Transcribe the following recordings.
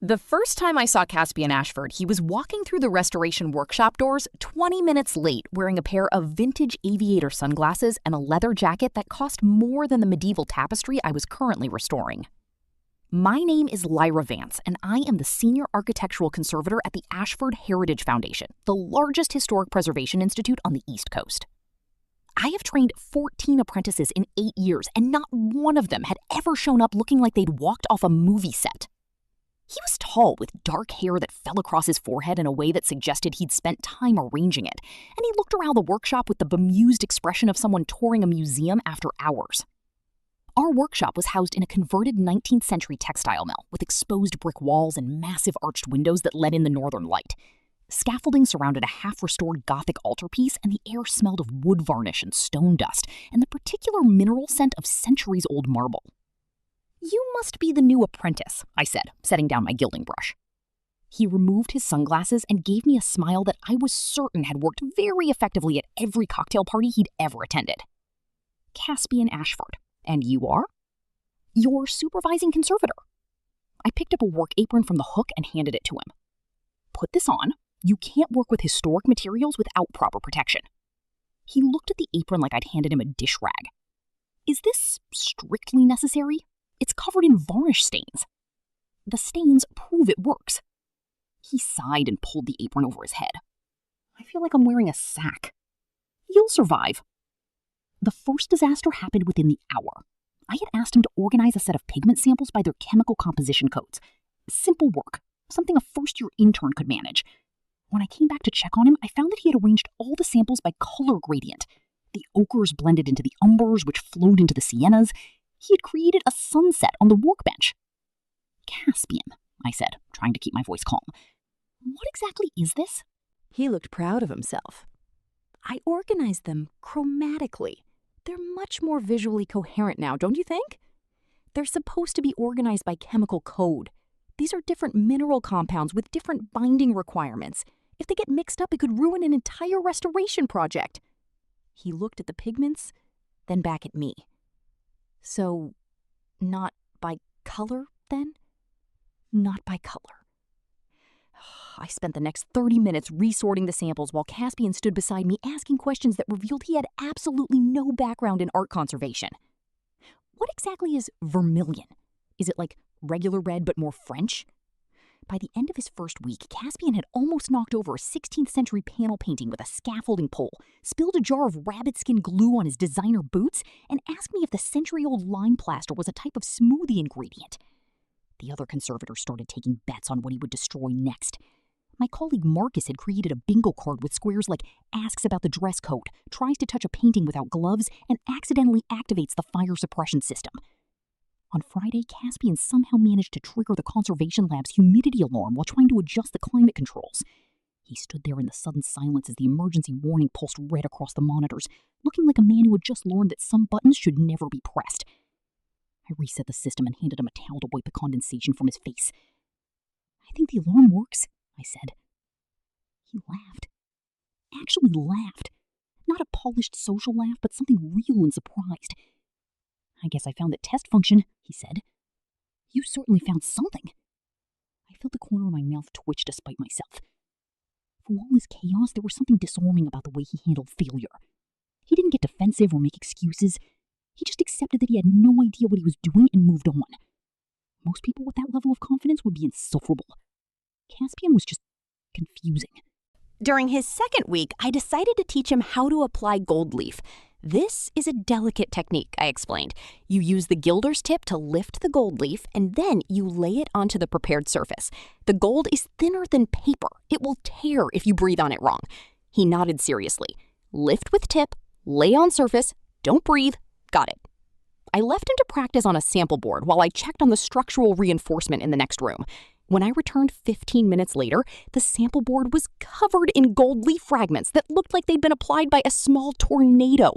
The first time I saw Caspian Ashford, he was walking through the restoration workshop doors 20 minutes late, wearing a pair of vintage aviator sunglasses and a leather jacket that cost more than the medieval tapestry I was currently restoring. My name is Lyra Vance, and I am the Senior Architectural Conservator at the Ashford Heritage Foundation, the largest historic preservation institute on the East Coast. I have trained 14 apprentices in 8 years, and not one of them had ever shown up looking like they'd walked off a movie set. He was tall, with dark hair that fell across his forehead in a way that suggested he'd spent time arranging it, and he looked around the workshop with the bemused expression of someone touring a museum after hours. Our workshop was housed in a converted 19th century textile mill with exposed brick walls and massive arched windows that let in the northern light. Scaffolding surrounded a half-restored Gothic altarpiece, and the air smelled of wood varnish and stone dust, and the particular mineral scent of centuries-old marble. "You must be the new apprentice," I said, setting down my gilding brush. He removed his sunglasses and gave me a smile that I was certain had worked very effectively at every cocktail party he'd ever attended. "Caspian Ashford. And you are?" "Your supervising conservator." I picked up a work apron from the hook and handed it to him. "Put this on. You can't work with historic materials without proper protection." He looked at the apron like I'd handed him a dish rag. "Is this strictly necessary? It's covered in varnish stains." "The stains prove it works." He sighed and pulled the apron over his head. "I feel like I'm wearing a sack." "You'll survive." The first disaster happened within the hour. I had asked him to organize a set of pigment samples by their chemical composition codes. Simple work, something a first-year intern could manage. When I came back to check on him, I found that he had arranged all the samples by color gradient. The ochres blended into the umbers, which flowed into the siennas. He had created a sunset on the workbench. "Caspian," I said, trying to keep my voice calm. "What exactly is this?" He looked proud of himself. "I organized them chromatically. They're much more visually coherent now, don't you think? They're supposed to be organized by chemical code. These are different mineral compounds with different binding requirements. If they get mixed up, it could ruin an entire restoration project." He looked at the pigments, then back at me. "So, not by color, then?" "Not by color." I spent the next 30 minutes resorting the samples while Caspian stood beside me asking questions that revealed he had absolutely no background in art conservation. "What exactly is vermilion? Is it like regular red but more French?" By the end of his first week, Caspian had almost knocked over a 16th century panel painting with a scaffolding pole, spilled a jar of rabbit skin glue on his designer boots, and asked me if the century-old lime plaster was a type of smoothie ingredient. The other conservator started taking bets on what he would destroy next. My colleague Marcus had created a bingo card with squares like asks about the dress code, tries to touch a painting without gloves, and accidentally activates the fire suppression system. On Friday, Caspian somehow managed to trigger the conservation lab's humidity alarm while trying to adjust the climate controls. He stood there in the sudden silence as the emergency warning pulsed red across the monitors, looking like a man who had just learned that some buttons should never be pressed. I reset the system and handed him a towel to wipe the condensation from his face. "I think the alarm works," I said. He laughed. Actually laughed. Not a polished social laugh, but something real and surprised. "I guess I found the test function," he said. "You certainly found something." I felt the corner of my mouth twitch despite myself. For all his chaos, there was something disarming about the way he handled failure. He didn't get defensive or make excuses. He just accepted that he had no idea what he was doing and moved on. Most people with that level of confidence would be insufferable. Caspian was just confusing. During his second week, I decided to teach him how to apply gold leaf. "This is a delicate technique," I explained. "You use the gilder's tip to lift the gold leaf, and then you lay it onto the prepared surface. The gold is thinner than paper. It will tear if you breathe on it wrong." He nodded seriously. "Lift with tip, lay on surface, don't breathe. Got it." I left him to practice on a sample board while I checked on the structural reinforcement in the next room. When I returned 15 minutes later, the sample board was covered in gold leaf fragments that looked like they'd been applied by a small tornado.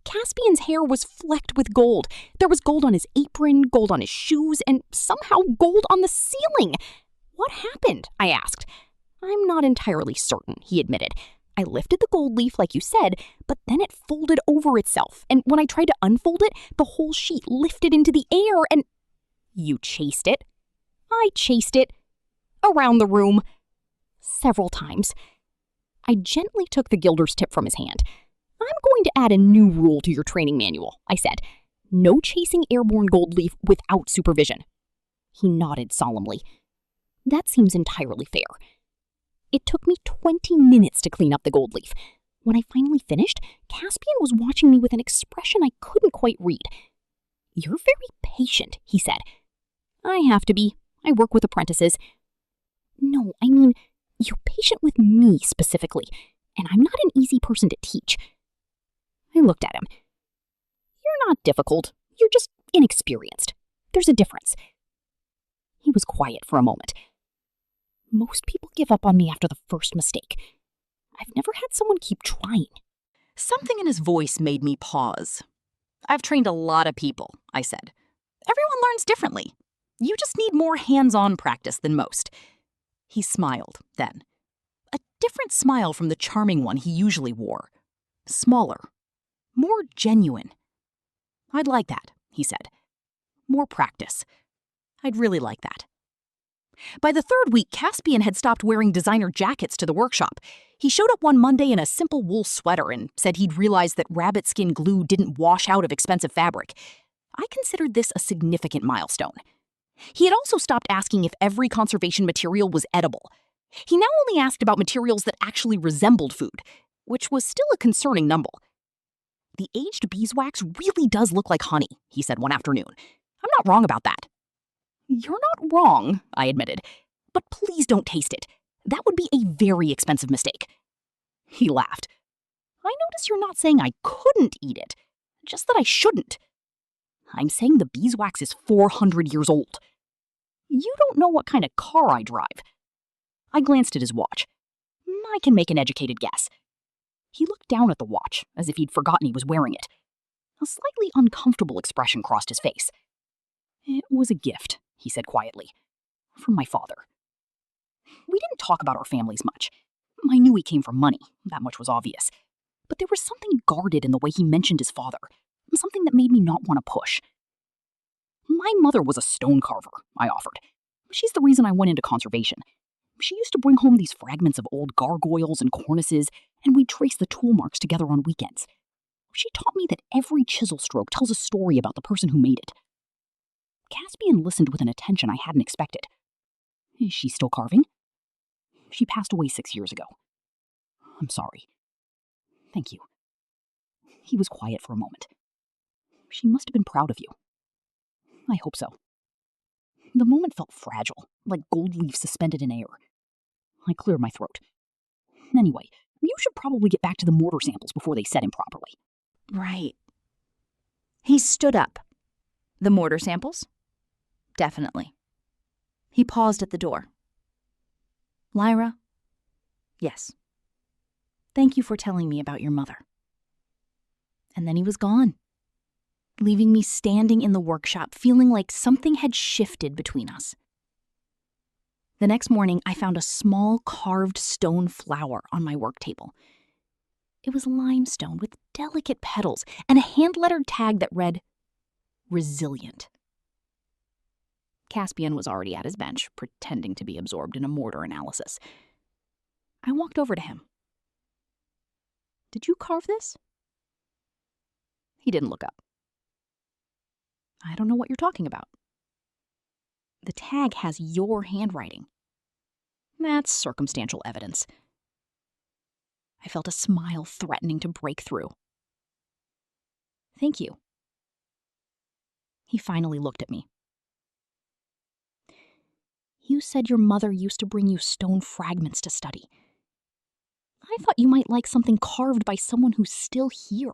Caspian's hair was flecked with gold. There was gold on his apron, gold on his shoes, and somehow gold on the ceiling. "What happened?" I asked. "I'm not entirely certain," he admitted. "I lifted the gold leaf like you said, but then it folded over itself, and when I tried to unfold it, the whole sheet lifted into the air and—" "You chased it?" "I chased it." around the room. Several times. I gently took the gilder's tip from his hand. I'm going to add a new rule to your training manual, I said. No chasing airborne gold leaf without supervision. He nodded solemnly. That seems entirely fair. It took me 20 minutes to clean up the gold leaf. When I finally finished, Caspian was watching me with an expression I couldn't quite read. You're very patient, he said. I have to be. I work with apprentices. No, I mean, you're patient with me specifically, and I'm not an easy person to teach. I looked at him. You're not difficult. You're just inexperienced. There's a difference. He was quiet for a moment. Most people give up on me after the first mistake. I've never had someone keep trying. Something in his voice made me pause. I've trained a lot of people, I said. Everyone learns differently. You just need more hands-on practice than most. He smiled then. A different smile from the charming one he usually wore. Smaller. More genuine. I'd like that, he said. More practice. I'd really like that. By the third week, Caspian had stopped wearing designer jackets to the workshop. He showed up one Monday in a simple wool sweater and said he'd realized that rabbit skin glue didn't wash out of expensive fabric. I considered this a significant milestone. He had also stopped asking if every conservation material was edible. He now only asked about materials that actually resembled food, which was still a concerning number. The aged beeswax really does look like honey, he said one afternoon. I'm not wrong about that. You're not wrong, I admitted, but please don't taste it. That would be a very expensive mistake. He laughed. I notice you're not saying I couldn't eat it, just that I shouldn't. I'm saying the beeswax is 400 years old. You don't know what kind of car I drive. I glanced at his watch. I can make an educated guess. He looked down at the watch, as if he'd forgotten he was wearing it. A slightly uncomfortable expression crossed his face. It was a gift, he said quietly, from my father. We didn't talk about our families much. I knew he came from money, that much was obvious. But there was something guarded in the way he mentioned his father, something that made me not want to push. My mother was a stone carver, I offered. She's the reason I went into conservation. She used to bring home these fragments of old gargoyles and cornices, and we'd trace the tool marks together on weekends. She taught me that every chisel stroke tells a story about the person who made it. Caspian listened with an attention I hadn't expected. Is she still carving? She passed away 6 years ago. I'm sorry. Thank you. He was quiet for a moment. She must have been proud of you. I hope so. The moment felt fragile, like gold leaf suspended in air. I cleared my throat. Anyway, you should probably get back to the mortar samples before they set improperly. Right. He stood up. The mortar samples? Definitely. He paused at the door. Lyra? Yes. Thank you for telling me about your mother. And then he was gone, leaving me standing in the workshop feeling like something had shifted between us. The next morning, I found a small carved stone flower on my work table. It was limestone with delicate petals and a hand-lettered tag that read, Resilient. Caspian was already at his bench, pretending to be absorbed in a mortar analysis. I walked over to him. Did you carve this? He didn't look up. I don't know what you're talking about. The tag has your handwriting. That's circumstantial evidence. I felt a smile threatening to break through. Thank you. He finally looked at me. You said your mother used to bring you stone fragments to study. I thought you might like something carved by someone who's still here,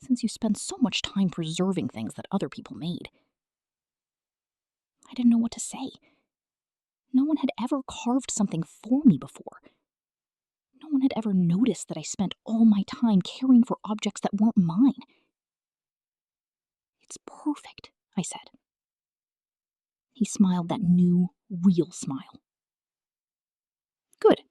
since you spend so much time preserving things that other people made. I didn't know what to say. No one had ever carved something for me before. No one had ever noticed that I spent all my time caring for objects that weren't mine. It's perfect, I said. He smiled that new, real smile. Good.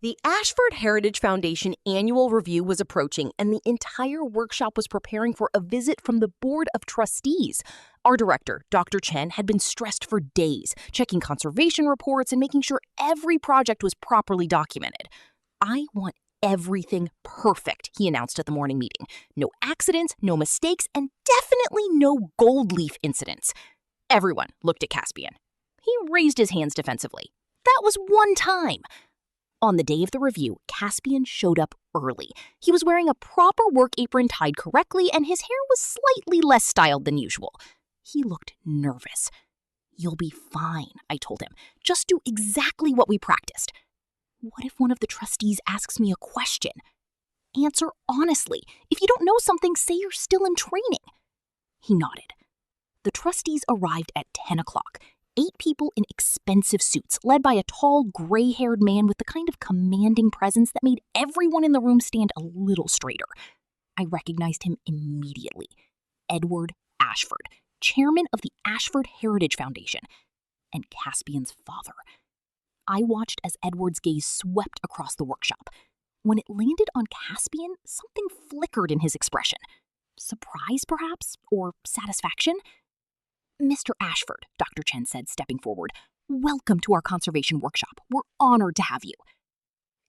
The Ashford Heritage Foundation annual review was approaching, and the entire workshop was preparing for a visit from the Board of Trustees. Our director, Dr. Chen, had been stressed for days, checking conservation reports and making sure every project was properly documented. "I want everything perfect," he announced at the morning meeting. "No accidents, no mistakes, and definitely no gold leaf incidents." Everyone looked at Caspian. He raised his hands defensively. That was one time. On the day of the review, Caspian showed up early. He was wearing a proper work apron tied correctly, and his hair was slightly less styled than usual. He looked nervous. "You'll be fine," I told him. "Just do exactly what we practiced." "What if one of the trustees asks me a question?" "Answer honestly. If you don't know something, say you're still in training." He nodded. The trustees arrived at 10 o'clock. 8 people in expensive suits, led by a tall, gray-haired man with the kind of commanding presence that made everyone in the room stand a little straighter. I recognized him immediately. Edward Ashford, chairman of the Ashford Heritage Foundation, and Caspian's father. I watched as Edward's gaze swept across the workshop. When it landed on Caspian, something flickered in his expression. Surprise, perhaps? Or satisfaction? "Mr. Ashford," Dr. Chen said, stepping forward, "welcome to our conservation workshop. We're honored to have you."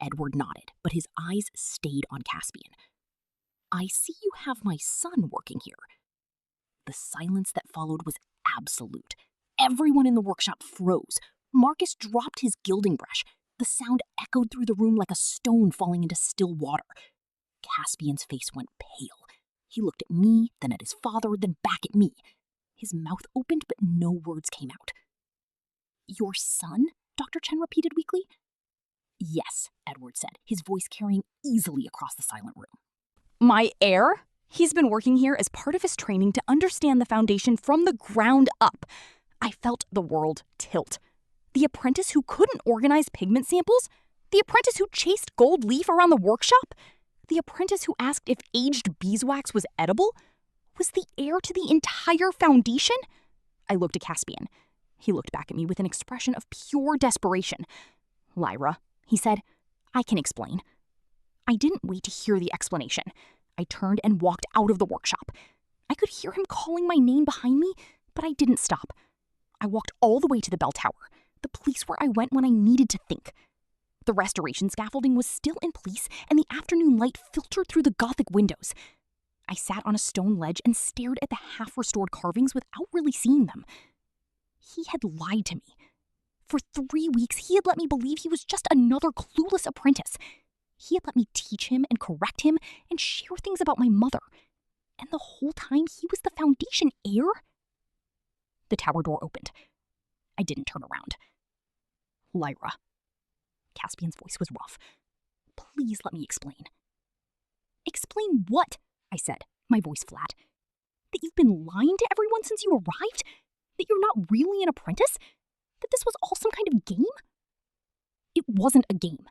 Edward nodded, but his eyes stayed on Caspian. "I see you have my son working here." The silence that followed was absolute. Everyone in the workshop froze. Marcus dropped his gilding brush. The sound echoed through the room like a stone falling into still water. Caspian's face went pale. He looked at me, then at his father, then back at me. His mouth opened, but no words came out. "Your son?" Dr. Chen repeated weakly. "Yes," Edward said, his voice carrying easily across the silent room. "My heir? He's been working here as part of his training to understand the foundation from the ground up." I felt the world tilt. The apprentice who couldn't organize pigment samples? The apprentice who chased gold leaf around the workshop? The apprentice who asked if aged beeswax was edible? Was the heir to the entire foundation? I looked at Caspian. He looked back at me with an expression of pure desperation. "Lyra," he said, "I can explain." I didn't wait to hear the explanation. I turned and walked out of the workshop. I could hear him calling my name behind me, but I didn't stop. I walked all the way to the bell tower, the place where I went when I needed to think. The restoration scaffolding was still in place, and the afternoon light filtered through the Gothic windows. I sat on a stone ledge and stared at the half-restored carvings without really seeing them. He had lied to me. For 3 weeks, he had let me believe he was just another clueless apprentice. He had let me teach him and correct him and share things about my mother. And the whole time, he was the foundation heir? The tower door opened. I didn't turn around. "Lyra." Caspian's voice was rough. "Please let me explain." "Explain what?" I said, my voice flat. "That you've been lying to everyone since you arrived? That you're not really an apprentice? That this was all some kind of game?" "It wasn't a game."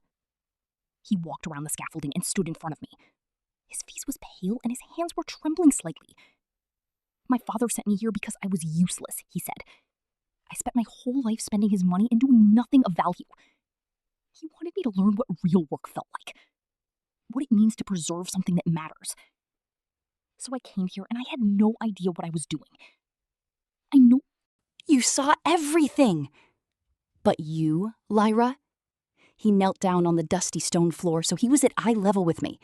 He walked around the scaffolding and stood in front of me. His face was pale and his hands were trembling slightly. "My father sent me here because I was useless," he said. "I spent my whole life spending his money and doing nothing of value. He wanted me to learn what real work felt like, what it means to preserve something that matters. So I came here and I had no idea what I was doing. I know you saw everything. But you, Lyra?" He knelt down on the dusty stone floor so he was at eye level with me.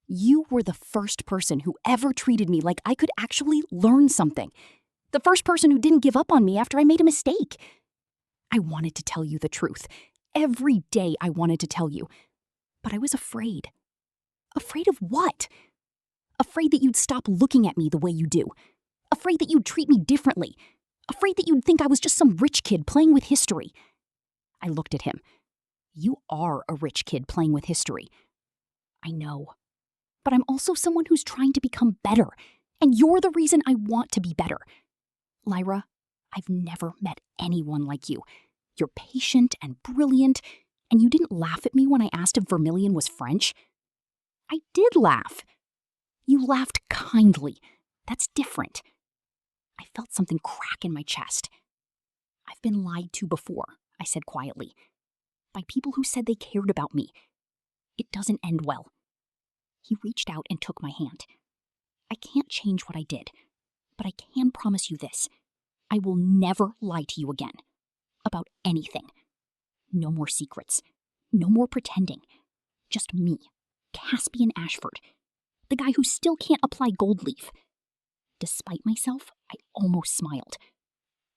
"You were the first person who ever treated me like I could actually learn something. The first person who didn't give up on me after I made a mistake. I wanted to tell you the truth. Every day I wanted to tell you. But I was afraid. Afraid of what? Afraid that you'd stop looking at me the way you do. Afraid that you'd treat me differently. Afraid that you'd think I was just some rich kid playing with history." I looked at him. "You are a rich kid playing with history." "I know. But I'm also someone who's trying to become better. And you're the reason I want to be better. Lyra, I've never met anyone like you. You're patient and brilliant, and you didn't laugh at me when I asked if vermilion was French." "I did laugh." "You laughed kindly. That's different." I felt something crack in my chest. "I've been lied to before," I said quietly. "By people who said they cared about me. It doesn't end well. He reached out and took my hand. I can't change what I did, but I can promise you this. I will never lie to you again. About anything. No more secrets. No more pretending. Just me, Caspian Ashford, the guy who still can't apply gold leaf. Despite myself, I almost smiled.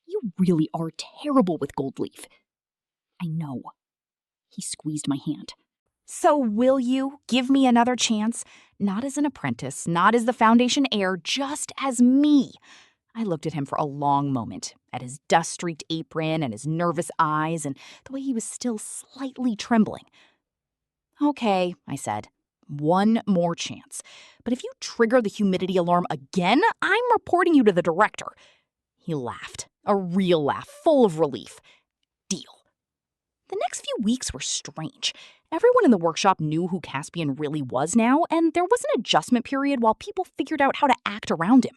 You really are terrible with gold leaf. I know. He squeezed my hand. So will you give me another chance? Not as an apprentice, not as the foundation heir, just as me. I looked at him for a long moment, at his dust-streaked apron and his nervous eyes and the way he was still slightly trembling. Okay, I said. One more chance. But if you trigger the humidity alarm again, I'm reporting you to the director. He laughed, a real laugh, full of relief. Deal. The next few weeks were strange. Everyone in the workshop knew who Caspian really was now, and there was an adjustment period while people figured out how to act around him.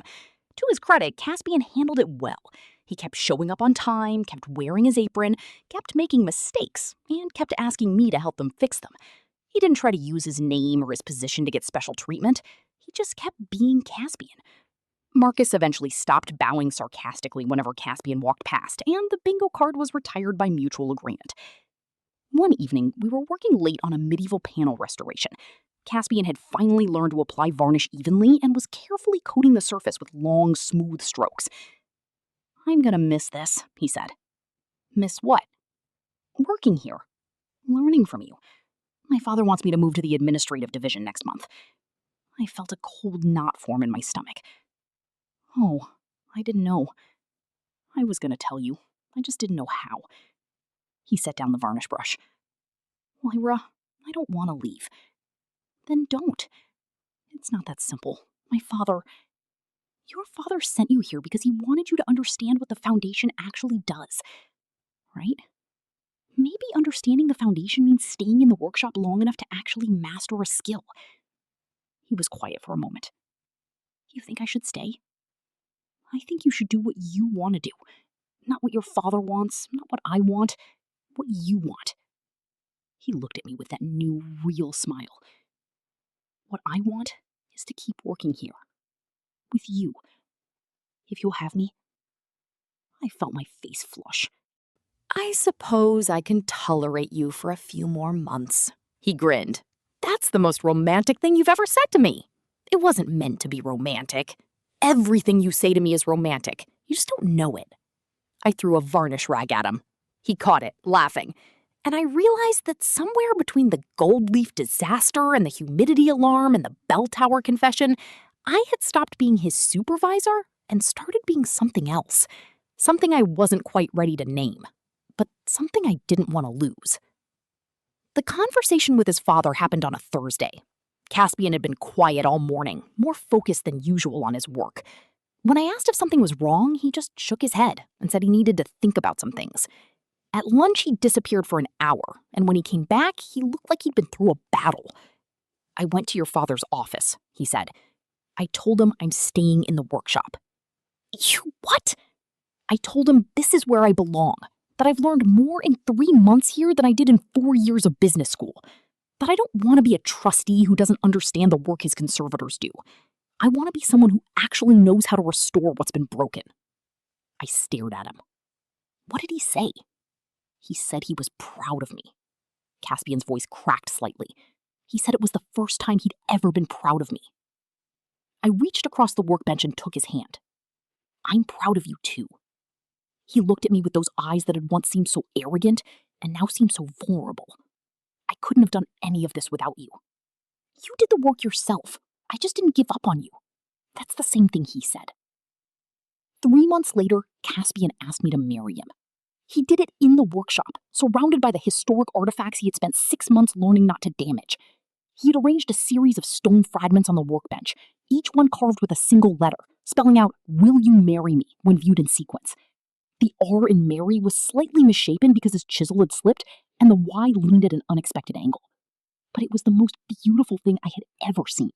To his credit, Caspian handled it well. He kept showing up on time, kept wearing his apron, kept making mistakes, and kept asking me to help him fix them. He didn't try to use his name or his position to get special treatment. He just kept being Caspian. Marcus eventually stopped bowing sarcastically whenever Caspian walked past, and the bingo card was retired by mutual agreement. One evening, we were working late on a medieval panel restoration. Caspian had finally learned to apply varnish evenly and was carefully coating the surface with long, smooth strokes. I'm gonna miss this, he said. Miss what? Working here. Learning from you. My father wants me to move to the administrative division next month. I felt a cold knot form in my stomach. Oh, I didn't know. I was gonna tell you. I just didn't know how. He set down the varnish brush. Lyra, I don't want to leave. Then don't. It's not that simple. Your father sent you here because he wanted you to understand what the foundation actually does. Right? Maybe understanding the foundation means staying in the workshop long enough to actually master a skill. He was quiet for a moment. You think I should stay? I think you should do what you want to do. Not what your father wants, not what I want, what you want. He looked at me with that new, real smile. What I want is to keep working here. With you. If you'll have me. I felt my face flush. I suppose I can tolerate you for a few more months. He grinned. That's the most romantic thing you've ever said to me. It wasn't meant to be romantic. Everything you say to me is romantic. You just don't know it. I threw a varnish rag at him. He caught it, laughing. And I realized that somewhere between the gold leaf disaster and the humidity alarm and the bell tower confession, I had stopped being his supervisor and started being something else. Something I wasn't quite ready to name, but something I didn't want to lose. The conversation with his father happened on a Thursday. Caspian had been quiet all morning, more focused than usual on his work. When I asked if something was wrong, he just shook his head and said he needed to think about some things. At lunch, he disappeared for an hour, and when he came back, he looked like he'd been through a battle. I went to your father's office, he said. I told him I'm staying in the workshop. You what? I told him this is where I belong, that I've learned more in 3 months here than I did in 4 years of business school, that I don't want to be a trustee who doesn't understand the work his conservators do. I want to be someone who actually knows how to restore what's been broken. I stared at him. What did he say? He said he was proud of me. Caspian's voice cracked slightly. He said it was the first time he'd ever been proud of me. I reached across the workbench and took his hand. I'm proud of you too. He looked at me with those eyes that had once seemed so arrogant and now seemed so vulnerable. I couldn't have done any of this without you. You did the work yourself. I just didn't give up on you. That's the same thing he said. 3 months later, Caspian asked me to marry him. He did it in the workshop, surrounded by the historic artifacts he had spent 6 months learning not to damage. He had arranged a series of stone fragments on the workbench, each one carved with a single letter, spelling out, "Will you marry me?" when viewed in sequence. The R in Mary was slightly misshapen because his chisel had slipped, and the Y leaned at an unexpected angle. But it was the most beautiful thing I had ever seen.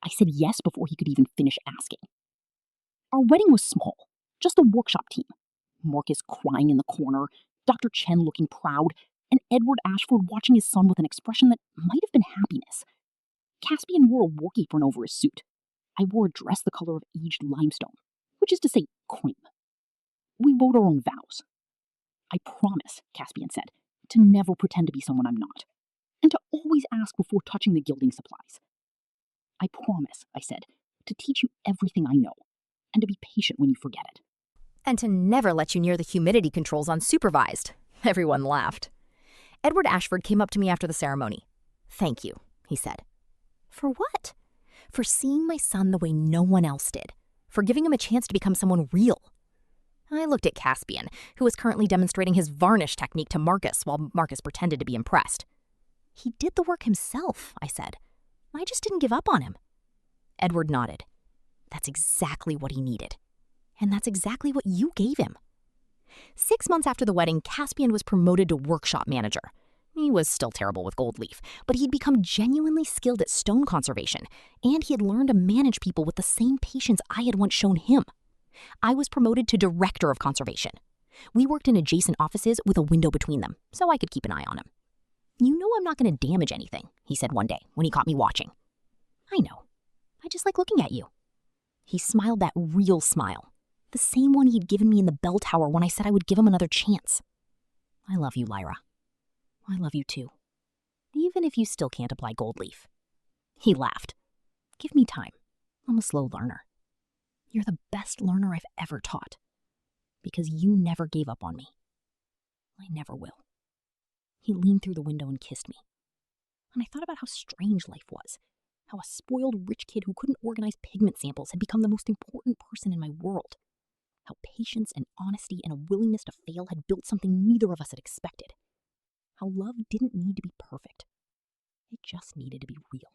I said yes before he could even finish asking. Our wedding was small, just a workshop team. Marcus crying in the corner, Dr. Chen looking proud, and Edward Ashford watching his son with an expression that might have been happiness. Caspian wore a work apron over his suit. I wore a dress the color of aged limestone, which is to say, cream. We wrote our own vows. I promise, Caspian said, to never pretend to be someone I'm not, and to always ask before touching the gilding supplies. I promise, I said, to teach you everything I know, and to be patient when you forget it. And to never let you near the humidity controls unsupervised. Everyone laughed. Edward Ashford came up to me after the ceremony. "Thank you," he said. "For what?" "For seeing my son the way no one else did. For giving him a chance to become someone real." I looked at Caspian, who was currently demonstrating his varnish technique to Marcus while Marcus pretended to be impressed. "He did the work himself," I said. "I just didn't give up on him." Edward nodded. "That's exactly what he needed. And that's exactly what you gave him." 6 months after the wedding, Caspian was promoted to workshop manager. He was still terrible with gold leaf, but he'd become genuinely skilled at stone conservation, and he had learned to manage people with the same patience I had once shown him. I was promoted to director of conservation. We worked in adjacent offices with a window between them, so I could keep an eye on him. "You know I'm not going to damage anything," he said one day when he caught me watching. "I know. I just like looking at you." He smiled that real smile, the same one he'd given me in the bell tower when I said I would give him another chance. "I love you, Lyra. I love you too, even if you still can't apply gold leaf." He laughed. "Give me time. I'm a slow learner. You're the best learner I've ever taught, because you never gave up on me. I never will." He leaned through the window and kissed me. And I thought about how strange life was, how a spoiled rich kid who couldn't organize pigment samples had become the most important person in my world, how patience and honesty and a willingness to fail had built something neither of us had expected, how love didn't need to be perfect. It just needed to be real.